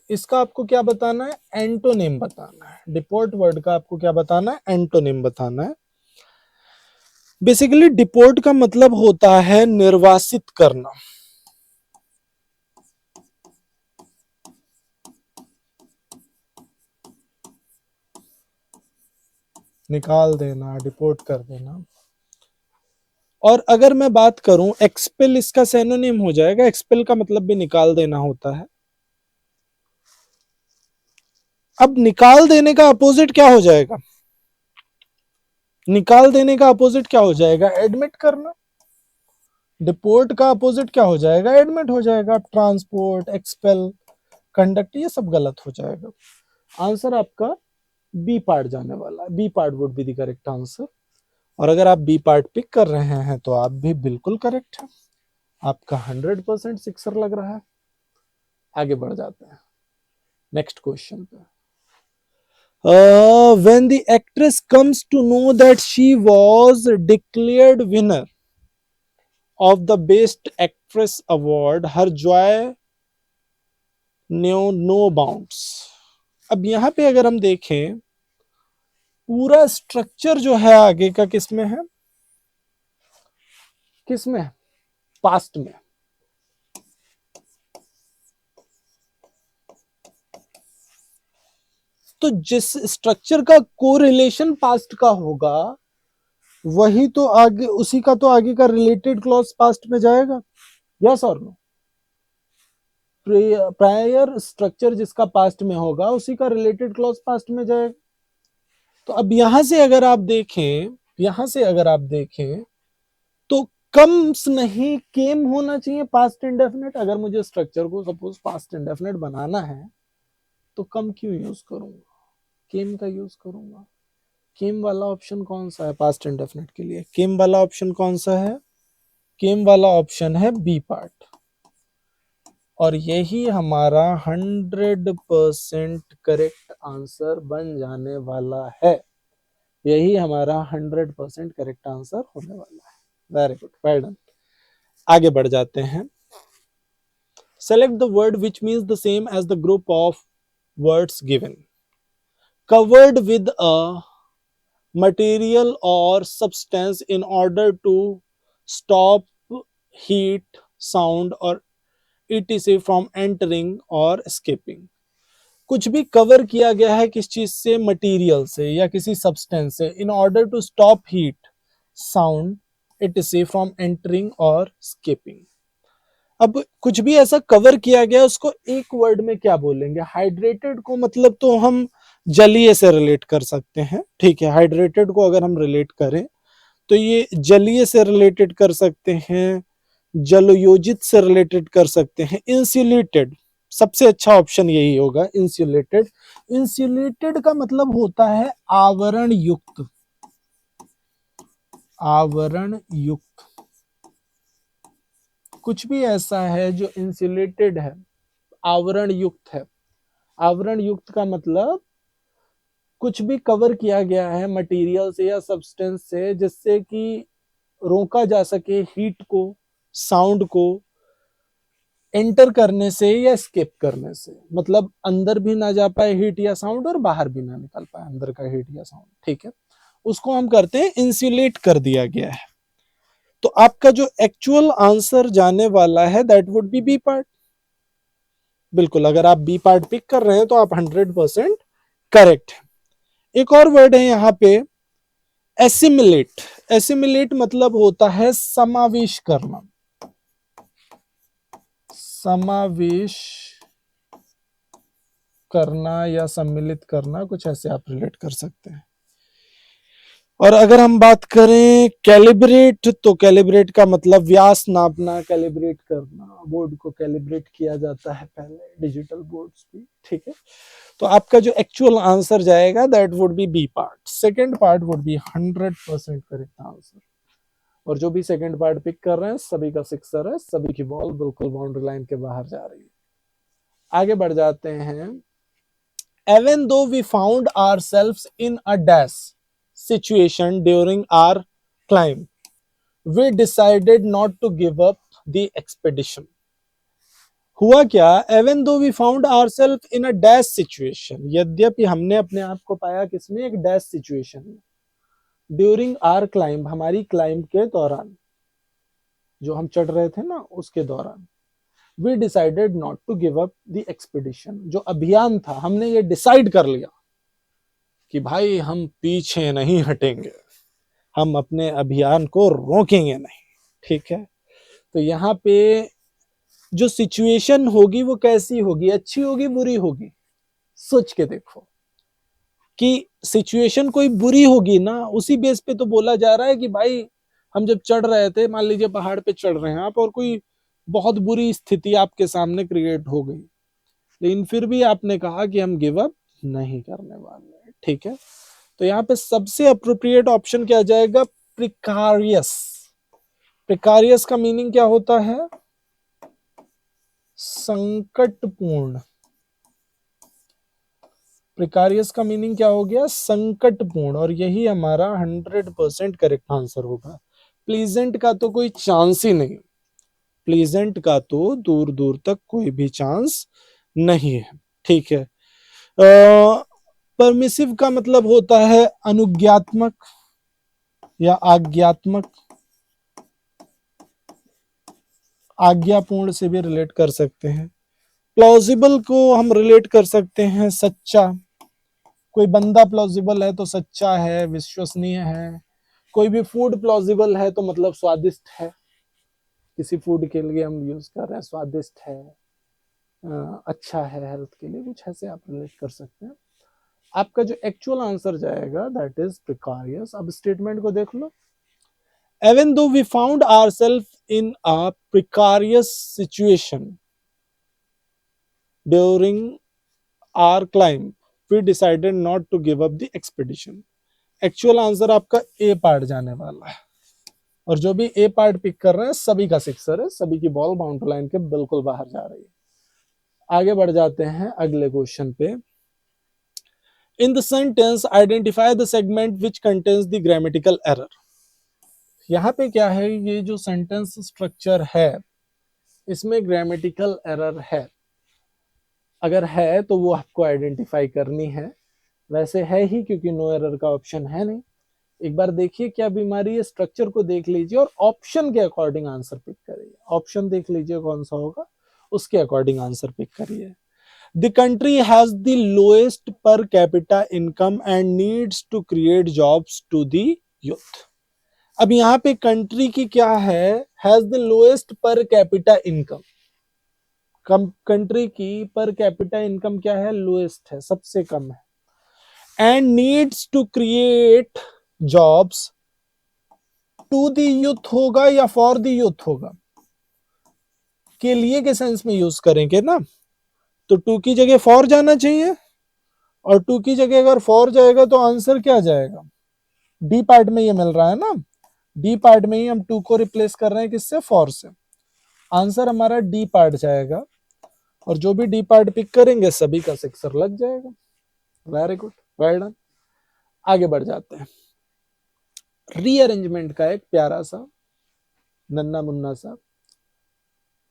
इसका आपको क्या बताना है? एंटोनिम बताना है। डिपोर्ट वर्ड का आपको क्या बताना है? एंटोनिम बताना है। बेसिकली डिपोर्ट का मतलब होता है निर्वासित करना। निकाल देना, डिपोर्ट कर देना। और अगर मैं बात करूं एक्सपेल, इसका सिनोनिम हो जाएगा। एक्सपेल का मतलब भी निकाल देना होता है। अब निकाल देने का अपोजिट क्या हो जाएगा? निकाल देने का अपोजिट क्या हो जाएगा? एडमिट करना। डिपोर्ट का अपोजिट क्या हो जाएगा? एडमिट हो जाएगा। ट्रांसपोर्ट, एक्सपेल, कंडक्ट, ये सब गलत हो जाएगा। आंसर आपका बी पार्ट जाने वाला है। B part would be the correct answer. और अगर आप बी पार्ट पिक कर रहे हैं तो आप भी बिल्कुल करेक्ट है। आपका 100% सिक्सर लग रहा है। आगे बढ़ जाते हैं नेक्स्ट क्वेश्चन पे। When the actress comes to know that she was declared winner of the Best Actress Award, her joy knew no bounds. अब यहां पे अगर हम देखें, पूरा स्ट्रक्चर जो है आगे का किसमें है? किसमें है? पास्ट में। तो जिस स्ट्रक्चर का कोरिलेशन पास्ट का होगा, वही तो आगे, उसी का तो आगे का रिलेटेड क्लॉज पास्ट में जाएगा। यस और नो? प्रायर स्ट्रक्चर जिसका पास्ट में होगा, उसी का रिलेटेड क्लॉज पास्ट में जाएगा। तो अब यहां से अगर आप देखें, यहां से अगर आप देखें तो कम्स नहीं केम होना चाहिए पास्ट इंडेफिनिट। अगर मुझे स्ट्रक्चर को सपोज पास्ट इंडेफिनिट बनाना है तो कम क्यों यूज करूंगा? केम का यूज करूंगा। केम वाला ऑप्शन कौन सा है पास्ट इंडेफिनिट के लिए? केम वाला ऑप्शन कौन सा है? केम वाला ऑप्शन है बी पार्ट। और यही हमारा 100% करेक्ट आंसर बन जाने वाला है। यही हमारा 100% करेक्ट आंसर होने वाला है। Very good, well done. आगे बढ़ जाते हैं। Select the word which means the same as the group of words given. Covered with a material or substance in order to stop heat, sound or etc from entering or escaping। कुछ भी cover किया गया है किस चीज से? Material से या किसी सब्सटेंस से। In order to stop heat, sound etc from entering और स्केपिंग। अब कुछ भी ऐसा कवर किया गया, उसको एक वर्ड में क्या बोलेंगे? हाइड्रेटेड को मतलब तो हम जलीय से रिलेट कर सकते हैं। ठीक है, हाइड्रेटेड को अगर हम रिलेट करें तो ये जलीय से रिलेटेड कर सकते हैं, जलयोजित से रिलेटेड कर सकते हैं, इंसुलेटेड, सबसे अच्छा ऑप्शन यही होगा, इंसुलेटेड। इंसुलेटेड का मतलब होता है आवरण युक्त, आवरण युक्त। कुछ भी ऐसा है जो इंसुलेटेड है, आवरण युक्त है। आवरण युक्त का मतलब कुछ भी कवर किया गया है मटेरियल से या सब्सटेंस से जिससे कि रोका जा सके हीट को, साउंड को एंटर करने से या स्केप करने से, मतलब अंदर भी ना जा पाए हीट या साउंड और बाहर भी ना निकल पाए अंदर का हीट या साउंड, ठीक है, उसको हम करते हैं इंसुलेट कर दिया गया है। तो आपका जो एक्चुअल आंसर जाने वाला है that would be B part. बिल्कुल, अगर आप बी पार्ट पिक कर रहे हैं तो आप 100% करेक्ट है। एक और वर्ड है यहाँ पे, एसिमिलेट। एसिमिलेट मतलब होता है समावेश करना, समावेश करना या सम्मिलित करना, कुछ ऐसे आप रिलेट कर सकते हैं। और अगर हम बात करें कैलिब्रेट, तो कैलिब्रेट का मतलब व्यास नापना, कैलिब्रेट करना, बोर्ड को कैलिब्रेट किया जाता है पहले डिजिटल बोर्ड्स भी, ठीक है। तो आपका जो एक्चुअल आंसर जाएगा that would be B part. Second part would be 100% correct answer. और जो भी सेकंड पार्ट पिक कर रहे हैं सभी का सिक्सर है, सभी की बॉल बिल्कुल बाउंड्री लाइन के बाहर जा रही है। आगे बढ़ जाते हैं। Even though we found ourselves in a dash situation during our climb, we decided not to give up the expedition. हुआ क्या? Even though we found ourselves in a dash situation, यद्यपि हमने अपने आप को पाया किसमें? एक डैश सिचुएशन में। ड्यूरिंग आर क्लाइंब, हमारी क्लाइंब के दौरान, जो हम चढ़ रहे थे ना उसके दौरान, we decided not to give up the expedition, जो अभियान था हमने ये डिसाइड कर लिया कि भाई हम पीछे नहीं हटेंगे, हम अपने अभियान को रोकेंगे नहीं, ठीक है। तो यहाँ पे जो सिचुएशन होगी वो कैसी होगी? अच्छी होगी, बुरी होगी? सोच के देखो कि सिचुएशन कोई बुरी होगी ना, उसी बेस पे तो बोला जा रहा है कि भाई हम जब चढ़ रहे थे, मान लीजिए पहाड़ पे चढ़ रहे हैं आप और कोई बहुत बुरी स्थिति आपके सामने क्रिएट हो गई, लेकिन फिर भी आपने कहा कि हम गिव अप नहीं करने वाले, ठीक है। तो यहाँ पे सबसे अप्रोप्रिएट ऑप्शन क्या जाएगा? प्रिकारियस। प्रिकारियस का मीनिंग क्या होता है? संकटपूर्ण। प्रिकारियस का मीनिंग क्या हो गया? संकटपूर्ण। और यही हमारा 100% करेक्ट आंसर होगा। प्लीजेंट का तो कोई चांस ही नहीं, प्लीजेंट का तो दूर दूर तक कोई भी चांस नहीं है, ठीक है। परमिसिव का मतलब होता है अनुज्ञात्मक या आज्ञात्मक, आज्ञापूर्ण से भी रिलेट कर सकते हैं। प्लॉजिबल को हम रिलेट कर सकते हैं सच्चा, कोई बंदा प्लॉजिबल है तो सच्चा है, विश्वसनीय है। कोई भी फूड प्लॉजिबल है तो मतलब स्वादिष्ट है, किसी फूड के लिए हम यूज कर रहे हैं, स्वादिष्ट है, अच्छा है हेल्थ के लिए, कुछ ऐसे आप रिलेट कर सकते हैं। आपका जो एक्चुअल आंसर जाएगा दैट इज प्रिकारियस। अब स्टेटमेंट को देख लो। Even though we found ourselves in a precarious situation during our climb, we decided not to give up the expedition. Actual answer आपका ए पार्ट जाने वाला है। और जो भी ए पार्ट पिक कर रहे हैं सभी का सिक्सर है, सभी की बॉल बाउंड्री लाइन के बिल्कुल बाहर जा रही है। आगे बढ़ जाते हैं अगले क्वेश्चन पे। In the sentence identify the segment which contains the grammatical error. यहाँ पे क्या है? ये जो सेंटेंस स्ट्रक्चर है इसमें ग्रामेटिकल एरर है, अगर है तो वो आपको आइडेंटिफाई करनी है। वैसे है ही क्योंकि नो एरर का ऑप्शन है नहीं। एक बार देखिए क्या बीमारी है, स्ट्रक्चर को देख लीजिए और ऑप्शन के अकॉर्डिंग आंसर पिक करिए। ऑप्शन देख लीजिए कौन सा होगा, उसके अकॉर्डिंग आंसर पिक करिए। The country has the lowest per capita income and needs to create jobs to the youth. अब यहाँ पे कंट्री की क्या है? Has the lowest per capita income. Country की पर कैपिटा इनकम क्या है? लोएस्ट है, सबसे कम है। And needs to create jobs to the youth होगा या फॉर द यूथ होगा? के लिए के सेंस में यूज करेंगे ना, तो टू की जगह फॉर जाना चाहिए, और टू की जगह अगर फॉर जाएगा तो आंसर क्या जाएगा, डी पार्ट में ये मिल रहा है ना, डी पार्ट में ही हम टू को रिप्लेस कर रहे हैं किससे, फॉर से। आंसर हमारा डी पार्ट जाएगा, और जो भी डी पार्ट पिक करेंगे सभी का सिक्सर लग जाएगा। Very good, well done. आगे बढ़ जाते हैं। रीअरेंजमेंट का एक प्यारा सा नन्ना मुन्ना सा,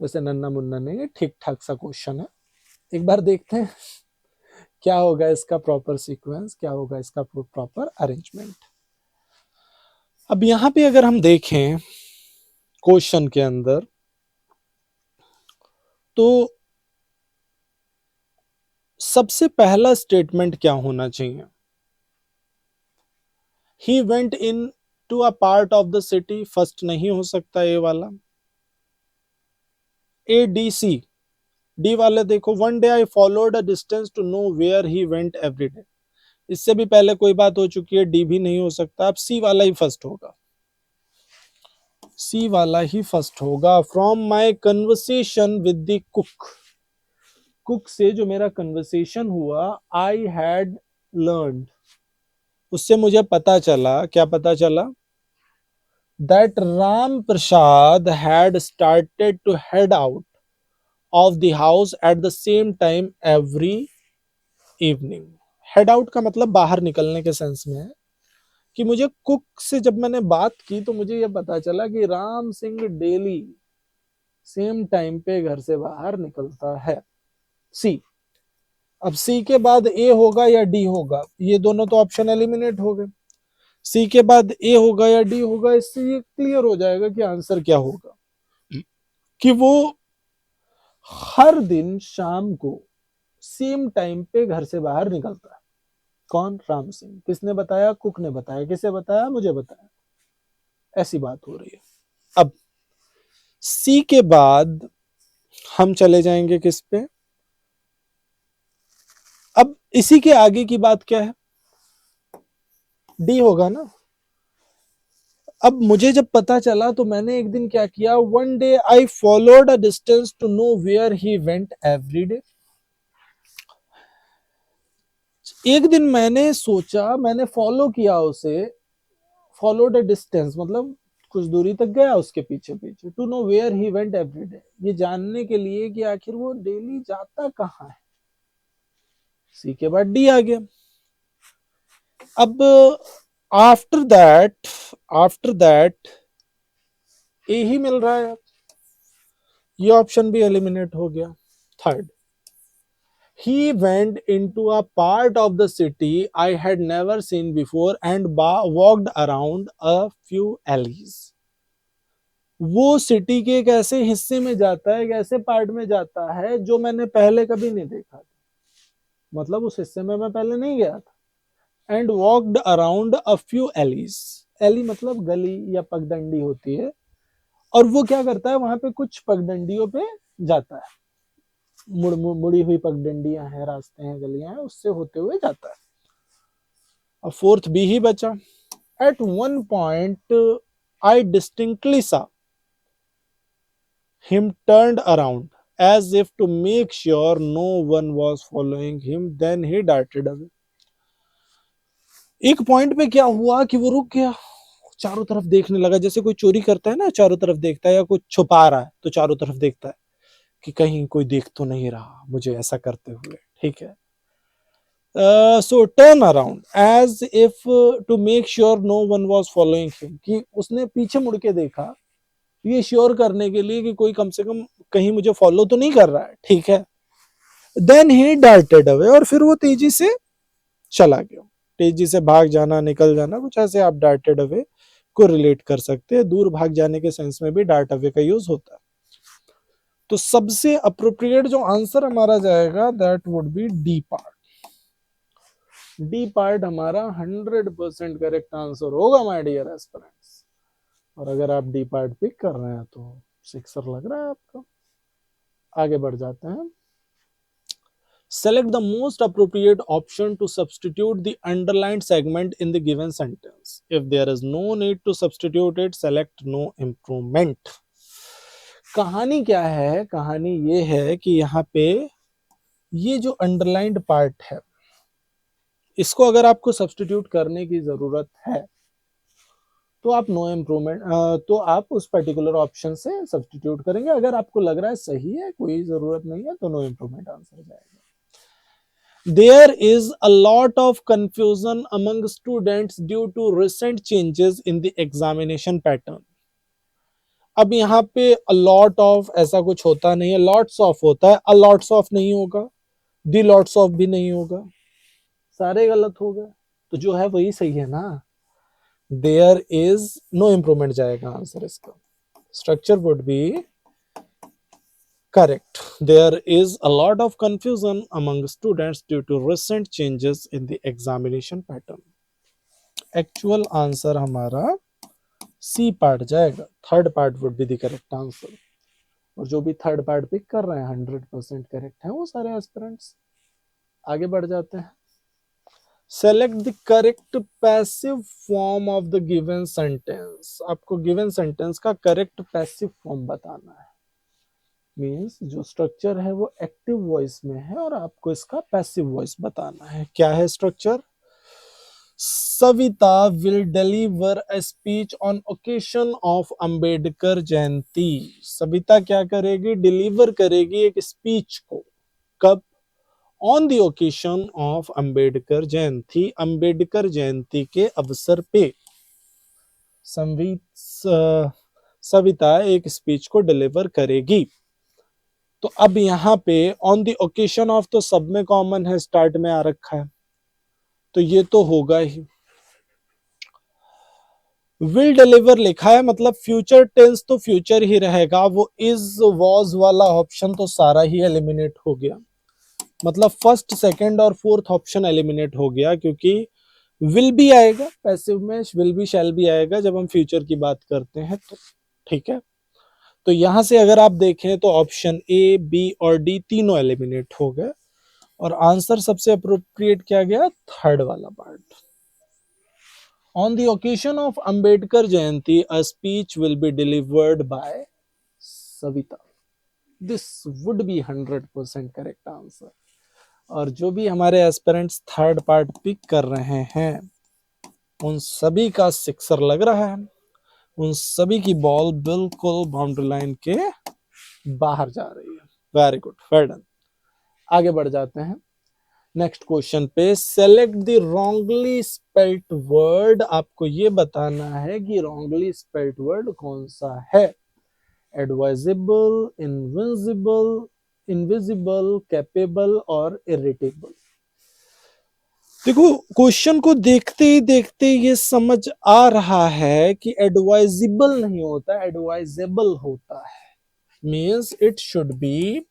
वैसे नन्ना मुन्ना नहीं है, ठीक ठाक सा क्वेश्चन है। एक बार देखते हैं क्या होगा इसका प्रॉपर सीक्वेंस, क्या होगा इसका प्रॉपर अरेंजमेंट। अब यहां पे अगर हम देखें क्वेश्चन के अंदर, तो सबसे पहला स्टेटमेंट क्या होना चाहिए, he went into a part of the city, first नहीं हो सकता ए वाला। ए डी सी, डी वाले देखो, one day I followed a distance to know where he went every day, इससे भी पहले कोई बात हो चुकी है, डी भी नहीं हो सकता। अब सी वाला ही फर्स्ट होगा, सी वाला ही फर्स्ट होगा। From my conversation with the cook, cook से जो मेरा कन्वर्सेशन हुआ, आई हैड लर्न, उससे मुझे पता चला, क्या पता चला, that Ram Prasad had started to head out of the house at the same time every evening. Head out का मतलब बाहर निकलने के सेंस में है, कि मुझे कुक से जब मैंने बात की तो मुझे यह पता चला कि Ram Singh daily same time पे घर से बाहर निकलता है। सी, अब सी के बाद ए होगा या डी होगा, ये दोनों तो ऑप्शन एलिमिनेट हो गए। सी के बाद ए होगा या डी होगा, इससे ये क्लियर हो जाएगा कि आंसर क्या होगा, कि वो हर दिन शाम को सेम टाइम पे घर से बाहर निकलता है। कौन, राम सिंह। किसने बताया, कुक ने बताया। किसे बताया, मुझे बताया। ऐसी बात हो रही है। अब सी के बाद हम चले जाएंगे किस पे, अब इसी के आगे की बात क्या है, डी होगा ना। अब मुझे जब पता चला तो मैंने एक दिन क्या किया, one day I followed a distance to know where he went every day. एक दिन मैंने सोचा, मैंने फॉलो किया उसे, फॉलोड अ डिस्टेंस मतलब कुछ दूरी तक गया उसके पीछे पीछे, to know where he went every day, ये जानने के लिए कि आखिर वो डेली जाता कहाँ है। सी के बाद डी आ गया। अब आफ्टर दैट ए ही मिल रहा है, ये ऑप्शन भी एलिमिनेट हो गया। Third, he went into a part of the city I had never seen before and walked around a few alleys. वो सिटी के एक ऐसे हिस्से में जाता है, एक ऐसे पार्ट में जाता है जो मैंने पहले कभी नहीं देखा था, मतलब उस हिस्से में मैं पहले नहीं गया था। And walked around a few alleys, alley मतलब गली या पगडंडी होती है, और वो क्या करता है, वहां पे कुछ पगडंडियों पे जाता है, मुड़ी हुई पगडंडियां हैं, रास्ते हैं, गलियां हैं, उससे होते हुए जाता है। अब फोर्थ बी ही बचा। At one point I distinctly saw him turned around as if to make sure no one was following him, then he darted away. एक पॉइंट पे क्या हुआ कि वो रुक गया, चारों तरफ देखने लगा, जैसे कोई चोरी करता है ना, चारों तरफ देखता है, या कुछ छुपा रहा है तो चारों तरफ देखता है कि कहीं कोई देख तो नहीं रहा मुझे ऐसा करते हुए, ठीक है। So turn around as if to make sure no one was following him, कि उसने पीछे मुड़ के देखा ये श्योर करने के लिए कि कोई कम से कम कहीं मुझे फॉलो तो नहीं कर रहा है, ठीक है। देन ही डार्टेड अवे, और फिर वो तेजी से चला गया। तेजी से भाग जाना, निकल जाना, कुछ ऐसे आप डार्टेड अवे को रिलेट कर सकते हैं। दूर भाग जाने के सेंस में भी डार्ट अवे का यूज होता है। तो सबसे अप्रोप्रिएट जो आंसर हमारा जाएगा that would B D part. D part हमारा 100% करेक्ट आंसर होगा माय डियर एस्पिरेंट्स। और अगर आप डी पार्ट पिक कर रहे हैं तो सिक्सर लग रहा है आपका। आगे बढ़ जाते हैं। Select the most appropriate option to substitute the underlined segment in the given sentence. If there is no need to substitute it, select no improvement. कहानी क्या है, कहानी ये है कि यहाँ पे ये जो अंडरलाइंड पार्ट है इसको अगर आपको सब्स्टिट्यूट करने की जरूरत है तो आप नो इम्प्रूवमेंट, तो आप उस पर्टिकुलर ऑप्शन से सब्स्टिट्यूट करेंगे। अगर आपको लग रहा है सही है, कोई जरूरत नहीं है, तो नो इम्प्रूवमेंट आंसर जाएगा। There is a lot of confusion among students due to recent changes in the examination pattern. अब यहाँ पे अ लॉट ऑफ ऐसा कुछ होता नहीं है, लॉट्स ऑफ होता है, अ लॉट्स ऑफ नहीं होगा, दी लॉट्स ऑफ भी नहीं होगा, सारे गलत हो गए, तो जो है वही सही है ना। देयर इज नो इम्प्रूवमेंट जाएगा आंसर इसका। Structure would be correct. There is a lot of confusion among students due to recent changes in the examination pattern. Actual answer हमारा C पार्ट जाएगा, third part would be the correct answer. और जो भी third part pick कर रहे हैं 100% correct है वो सारे एस्पिरेंट्स। आगे बढ़ जाते हैं। Select the correct passive form of the given sentence. आपको गिवन सेंटेंस का करेक्ट पैसिव फॉर्म बताना है। मीन्स जो स्ट्रक्चर है वो एक्टिव वॉइस में है और आपको इसका पैसिव वॉइस बताना है। क्या है structure? Savita will deliver a speech on occasion of Ambedkar Jayanti. Savita क्या करेगी? डिलीवर करेगी एक स्पीच को। कब? On the occasion of Ambedkar Jayanti, Ambedkar Jayanti के अवसर पे सविता एक स्पीच को डिलीवर करेगी। तो अब यहाँ पे ऑन द ओकेशन ऑफ तो सब में कॉमन है, स्टार्ट में आ रखा है, तो ये तो होगा ही। विल डिलीवर लिखा है मतलब फ्यूचर टेंस, तो फ्यूचर ही रहेगा। वो इज वॉज वाला ऑप्शन तो सारा ही एलिमिनेट हो गया, मतलब फर्स्ट सेकंड और फोर्थ ऑप्शन एलिमिनेट हो गया, क्योंकि विल भी आएगा पैसिव में, विल भी शैल भी आएगा जब हम फ्यूचर की बात करते हैं तो। ठीक है, तो यहां से अगर आप देखें तो ऑप्शन ए, बी और डी तीनों एलिमिनेट हो गए और आंसर सबसे अप्रोप्रिएट क्या गया? थर्ड वाला part. On the occasion of Ambedkar Jayanti a speech will be delivered by Savita. This would be 100% correct answer. और जो भी हमारे एस्पिरेंट्स थर्ड पार्ट पिक कर रहे हैं उन सभी का सिक्सर लग रहा है, उन सभी की बॉल बिल्कुल बाउंड्री लाइन के बाहर जा रही है। Very good, well done. आगे बढ़ जाते हैं नेक्स्ट क्वेश्चन पे। Select the wrongly spelt word. आपको ये बताना है कि रॉन्गली स्पेल्ट वर्ड कौन सा है। एडवाइजेबल, इनविजिबल, इनविजिबल, कैपेबल और इरिटेबल। देखो क्वेश्चन को देखते ही देखते ये समझ आ रहा है कि एडवाइजेबल नहीं होता, एडवाइजेबल होता है। Means it should be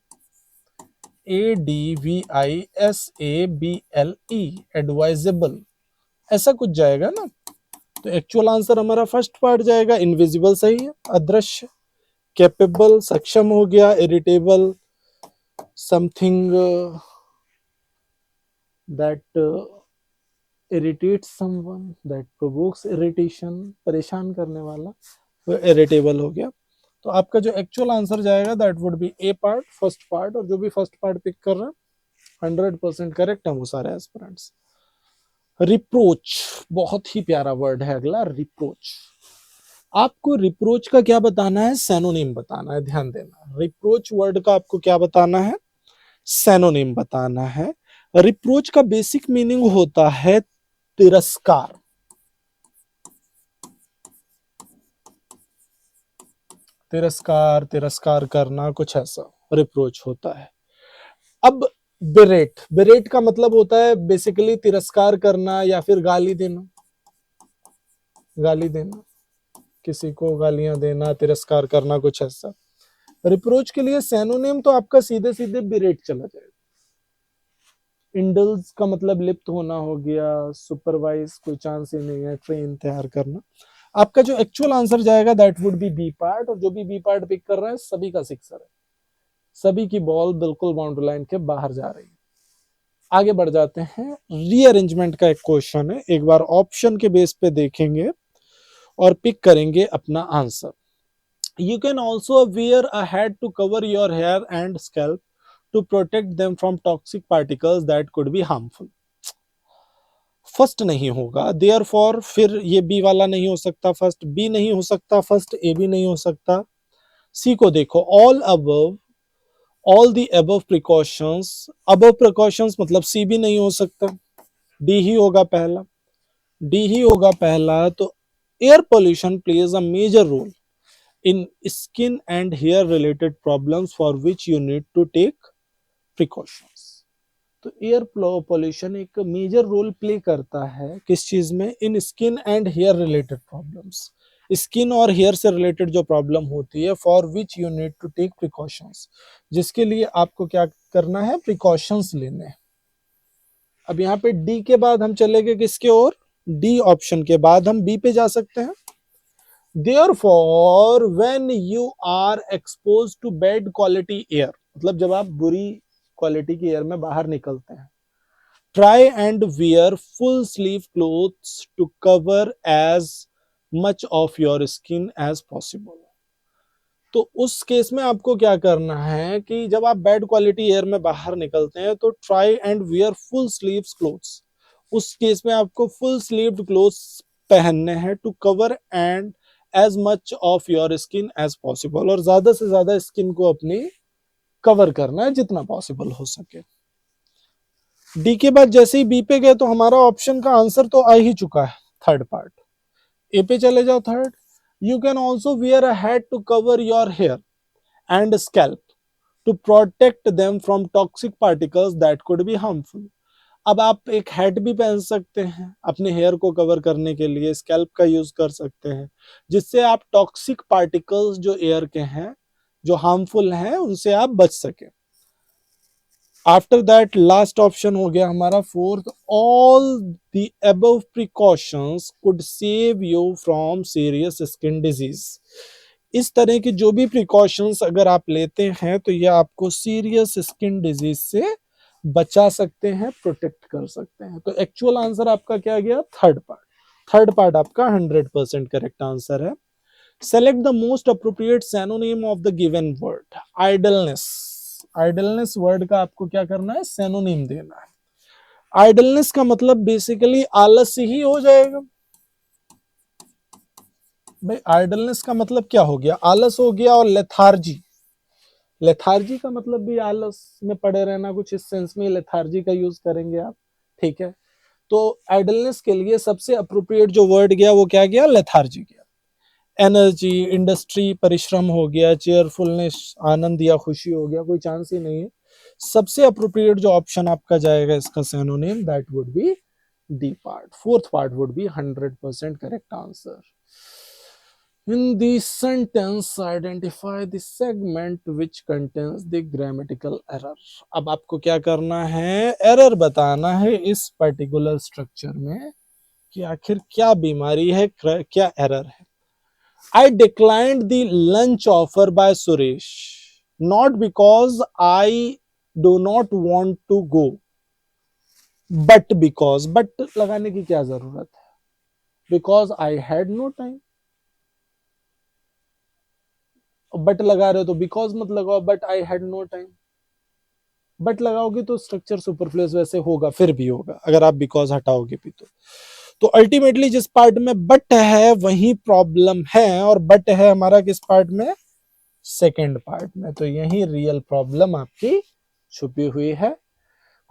ADVISABLE, advisable, ऐसा कुछ जाएगा ना। तो एक्चुअल आंसर हमारा फर्स्ट पार्ट जाएगा, इनविजिबल सही है, अदृश्य। कैपेबल सक्षम हो गया, irritable something that irritates someone, that provokes irritation, परेशान करने वाला, तो इरिटेबल हो गया। तो आपका जो एक्चुअल आंसर जाएगा that would B A part, first part. और जो भी फर्स्ट पार्ट पिक कर रहे हैं 100% करेक्ट है वो सारे एस्पिरेंट्स। रिप्रोच, बहुत ही प्यारा वर्ड है अगला, रिप्रोच। आपको रिप्रोच का क्या बताना है? सैनोनिम बताना है, ध्यान देना। रिप्रोच वर्ड का आपको क्या बताना है? सैनोनिम बताना है। रिप्रोच का बेसिक मीनिंग होता है तिरस्कार। तिरस्कार, तिरस्कार करना, कुछ ऐसा रिप्रोच होता है। अब बिरेट, बिरेट का मतलब होता है बेसिकली तिरस्कार करना या फिर गाली देना, गाली देना, किसी को गालियां देना, तिरस्कार करना, कुछ ऐसा। रिप्रोच के लिए सैनोनिम तो आपका सीधे सीधे बिरेट चला जाएगा। इंडल्स का मतलब लिप्त होना हो गया, सुपरवाइज कोई चांस ही नहीं है, ट्रेन तैयार करना। आपका जो एक्चुअल आंसर जाएगा that would be B part. और जो भी बी पार्ट पिक कर रहा है सभी का सिक्सर है, सभी की बॉल बिल्कुल बाउंड्री लाइन के बाहर जा रही है। आगे बढ़ जाते हैं। रीअरेंजमेंट का एक क्वेश्चन है, एक बार ऑप्शन के बेस पे देखेंगे और पिक करेंगे अपना answer. You can also wear a hat to cover your hair and scalp to protect them from toxic particles that could be harmful. First नहीं होगा, therefore फिर ये बी वाला नहीं हो सकता, फर्स्ट बी नहीं हो सकता, फर्स्ट ए भी नहीं हो सकता. सी को देखो, all the above precautions, above precautions मतलब सी भी नहीं हो सकता, डी ही होगा पहला, डी ही होगा पहला. तो air pollution plays a major role in skin and hair related problems for which you need to take precautions. तो एयर पोल्यूशन एक मेजर रोल प्ले करता है किस चीज में, in skin and hair related problems, skin और hair से related जो प्रॉब्लम होती है, for which you need to take precautions, जिसके लिए आपको क्या करना है, प्रिकॉशंस लेने हैं. अब यहाँ पे डी के बाद हम चले गए किसके ओर, डी ऑप्शन के बाद हम बी पे जा सकते हैं. Therefore, when you are exposed to bad quality air, मतलब जब आप बुरी क्वालिटी की एयर में बाहर निकलते हैं, try and wear full sleeve clothes to cover as much of your skin as possible. तो उस केस में आपको क्या करना है कि जब आप बैड क्वालिटी एयर में बाहर निकलते हैं तो try and wear full sleeves clothes, उस केस में आपको फुल स्लीव्ड क्लोथ्स पहनने हैं, to cover and as much of your skin as possible, और ज्यादा से ज्यादा स्किन को अपनी कवर करना है जितना पॉसिबल हो सके. डी के बाद जैसे ही बी पे गए तो हमारा ऑप्शन का आंसर तो आ ही चुका है, थर्ड पार्ट. ए पे चले जाओ, third, you can also wear a hat to cover your hair and scalp to protect them from toxic particles that could be harmful. अब आप एक हैट भी पहन सकते हैं अपने हेयर को कवर करने के लिए, स्कैल्प का यूज कर सकते हैं, जिससे आप टॉक्सिक पार्टिकल्स जो एयर के हैं, जो हार्मफुल हैं, उनसे आप बच सके. आफ्टर दैट लास्ट ऑप्शन हो गया हमारा fourth, all the above precautions could save you from serious skin disease. इस तरह की जो भी प्रिकॉशंस अगर आप लेते हैं तो ये आपको सीरियस स्किन डिजीज से बचा सकते हैं, प्रोटेक्ट कर सकते हैं. तो एक्चुअल आंसर आपका क्या गया, थर्ड पार्ट. थर्ड पार्ट आपका 100% करेक्ट आंसर है. Select the most appropriate synonym of the given word. Idleness, idleness word का आपको क्या करना है, सिनोनिम देना है. आइडलनेस का मतलब बेसिकली आलस ही हो जाएगा. भाई आइडलनेस का मतलब क्या हो गया, आलस हो गया. और लेथार्जी, लेथार्जी का मतलब भी आलस में पड़े रहना, कुछ इस सेंस में लेथार्जी का यूज करेंगे आप, ठीक है. तो आइडलनेस के लिए सबसे अप्रोप्रिएट जो वर्ड गया वो क्या गया, लेथार्जी गया. एनर्जी, इंडस्ट्री, परिश्रम हो गया, चेयरफुलनेस, आनंद या खुशी हो गया, कोई चांस ही नहीं है. सबसे अप्रोप्रिएट जो ऑप्शन आपका जाएगा इसका synonym, that would B D part. Fourth part would be 100% correct answer. In the sentence, identify the segment which contains the grammatical error. अब आपको क्या करना है, एरर बताना है इस पर्टिकुलर स्ट्रक्चर में कि आखिर क्या बीमारी है, क्या एरर है. I declined the lunch offer by Suresh, not because I do not want to go, but because, but लगाने की क्या जरूरत है, because I had no time. But लगा रहे हो तो बिकॉज मत लगाओ, but I had no time. But लगाओगे तो स्ट्रक्चर सुपरफ्लुअस वैसे होगा, फिर भी होगा अगर आप बिकॉज हटाओगे भी तो अल्टीमेटली जिस पार्ट में बट है वही प्रॉब्लम है, और बट है हमारा किस पार्ट में, सेकंड पार्ट में. तो यही रियल प्रॉब्लम आपकी छुपी हुई है.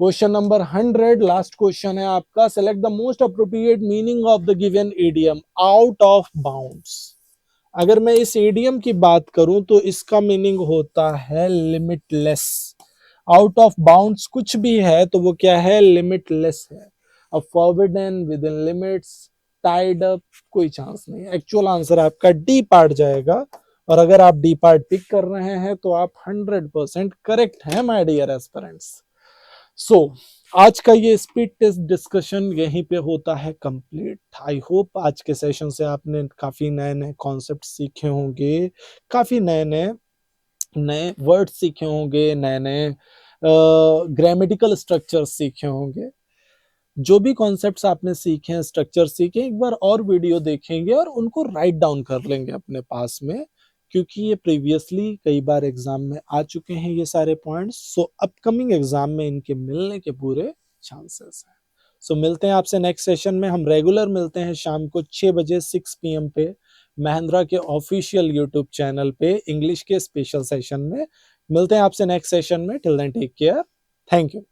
क्वेश्चन नंबर 100, लास्ट क्वेश्चन है आपका. Select the most appropriate meaning of the given idiom, out of bounds. अगर मैं इस इडियम की बात करूं तो इसका मीनिंग होता है लिमिटलेस. आउट ऑफ बाउंड्स कुछ भी है तो वो क्या है, लिमिटलेस है. अब forbidden, with in limits, tied up, कोई चांस नहीं. एक्चुअल आंसर आपका डी पार्ट जाएगा, और अगर आप डी पार्ट पिक कर रहे हैं तो आप 100% करेक्ट हैं माय डियर एस्पिरेंट्स. सो आज का ये स्पीड टेस्ट डिस्कशन यहीं पे होता है कंप्लीट. आई होप आज के सेशन से आपने काफी नए नए कॉन्सेप्ट सीखे होंगे, काफी नए नए वर्ड सीखे होंगे, नए नए ग्रामेटिकल स्ट्रक्चर सीखे होंगे. जो भी कॉन्सेप्ट्स आपने सीखे हैं, स्ट्रक्चर सीखे, एक बार और वीडियो देखेंगे और उनको राइट डाउन कर लेंगे अपने पास में क्योंकि ये प्रीवियसली कई बार एग्जाम में आ चुके हैं ये सारे पॉइंट्स, सो अपकमिंग एग्जाम में इनके मिलने के पूरे चांसेस हैं। सो मिलते हैं आपसे नेक्स्ट सेशन में। हम रेगुलर मिलते हैं शाम को 6 बजे 6 PM पे महिंद्रा के ऑफिशियल यूट्यूब चैनल पे इंग्लिश के स्पेशल सेशन में। मिलते हैं आपसे नेक्स्ट सेशन में। Till then take care, thank you.